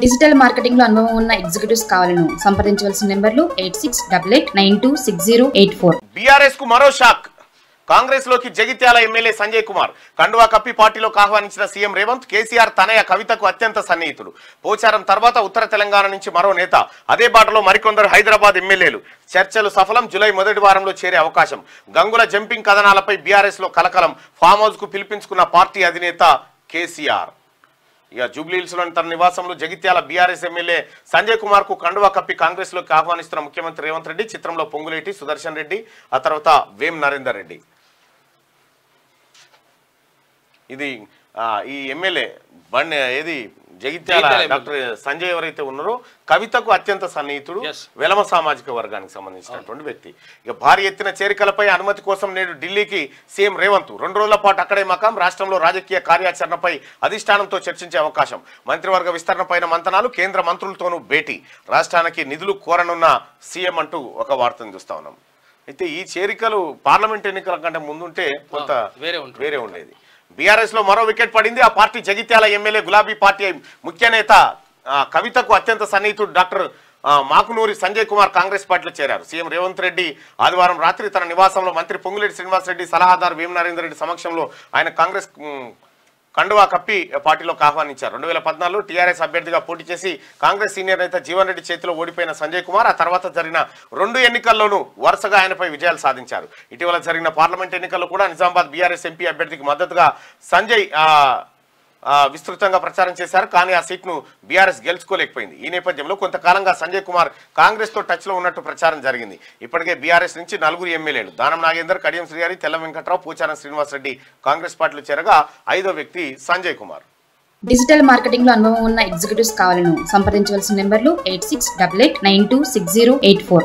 Digital marketing లో అనుభవం ఉన్న ఎగ్జిక్యూటివ్స్ కావాలను సంప్రదించవలసిన నెంబర్లు 8688926084. బీఆర్ఎస్ కు మరో షాక్. కాంగ్రెస్ లోకి జగిత్యాల ఎమ్మెల్యే సంజయ్ కుమార్ కండువా కప్పి పార్టీలోకి ఆహ్వానించిన సీఎం రేవంత్ కేసీఆర్ తనయ కవితకు అత్యంత సన్నిహితుడు. పోచారం తర్వాత ఉత్తర తెలంగాణ నుంచి మరో నేత, అదే బాటలో మరికొందరు హైదరాబాద్ ఎమ్మెల్యేలు. చర్చలు సఫలం, జూలై మొదటి వారంలో చేరే అవకాశం. గంగుల జంపింగ్ కథనాలపై బీఆర్ఎస్ లో కలకలం. ఫామ్ హౌస్ కు పిలిపించుకున్న పార్టీ అధినేత కేసీఆర్. ఇక జూబ్లీహిల్స్లోని తన నివాసంలో జగిత్యాల బీఆర్ఎస్ ఎమ్మెల్యే సంజయ్ కుమార్ కు కండువా కప్పి కాంగ్రెస్ లోకి ఆహ్వానిస్తున్న ముఖ్యమంత్రి రేవంత్ రెడ్డి. చిత్రంలో పొంగులేటి సుదర్శన్ రెడ్డి, ఆ తర్వాత వేం నరేందర్ రెడ్డి. ఇది ఈ ఎమ్మెల్యే ఏది జగిత్యాల డాక్టర్ సంజయ్ ఎవరైతే ఉన్నారో కవితకు అత్యంత సన్నిహితుడు, వెలమ సామాజిక వర్గానికి సంబంధించినటువంటి వ్యక్తి. ఇక భారీ ఎత్తిన చేరికలపై అనుమతి కోసం నేడు ఢిల్లీకి సీఎం రేవంత్ 2 రోజుల పాటు అక్కడే మకాం. రాష్ట్రంలో రాజకీయ కార్యాచరణపై అధిష్టానంతో చర్చించే అవకాశం. మంత్రివర్గ విస్తరణపైన మంతనాలు, కేంద్ర మంత్రులతోనూ భేటీ. రాష్ట్రానికి నిధులు కోరనున్న సీఎం అంటూ ఒక వార్తను చూస్తా ఉన్నాం. అయితే ఈ చేరికలు పార్లమెంట్ ఎన్నికల కంటే ముందుంటే కొంత వేరే ఉండేది. బీఆర్ఎస్ లో మరో వికెట్ పడింది. ఆ పార్టీ జగిత్యాల ఎమ్మెల్యే గులాబీ పార్టీ ముఖ్య నేత కవితకు అత్యంత సన్నిహితుడు డాక్టర్ మాకునూరి సంజయ్ కుమార్ కాంగ్రెస్ పార్టీలో చేరారు. సీఎం రేవంత్ రెడ్డి ఆదివారం రాత్రి తన నివాసంలో మంత్రి పొంగులేటి శ్రీనివాసరెడ్డి, సలహాదారు వేం నరేందర్ రెడ్డి సమక్షంలో ఆయన కాంగ్రెస్ కండువా కప్పి పార్టీలోకి ఆహ్వానించారు. 2014లో టీఆర్ఎస్ అభ్యర్థిగా పోటీ చేసి కాంగ్రెస్ సీనియర్ నేత జీవన్ రెడ్డి చేతిలో ఓడిపోయిన సంజయ్ కుమార్ ఆ తర్వాత జరిగిన 2 ఎన్నికల్లోనూ వరుసగా ఆయనపై విజయాలు సాధించారు. ఇటీవల జరిగిన పార్లమెంట్ ఎన్నికల్లో కూడా నిజామాబాద్ బీఆర్ఎస్ ఎంపీ అభ్యర్థికి మద్దతుగా సంజయ్ విస్తృతంగా ప్రచారం చేశారు. కానీ ఆ సీట్ను బీఆర్ఎస్ గెలుచుకోలేకపోయింది. ఈ నేపథ్యంలో కొంతకాలంగా సంజయ్ కుమార్ కాంగ్రెస్ తో టచ్ లో ఉన్నట్టు ప్రచారం జరిగింది. ఇప్పటికే బీఆర్ఎస్ నుంచి 4 ఎమ్మెల్యేలు దానం నాగేందర్, కడియం శ్రీహరి, తెల్ల వెంకట్రావు, పోచారం శ్రీనివాసరెడ్డి కాంగ్రెస్ పార్టీలో చేరగా 5వ వ్యక్తి సంజయ్ కుమార్. డిజిటల్ మార్కెటింగ్ లో అనుభవం ఉన్న ఎగ్జిక్యూటివ్స్ కావాలను సంప్రదించవలసిన నెంబర్లు 8688926084.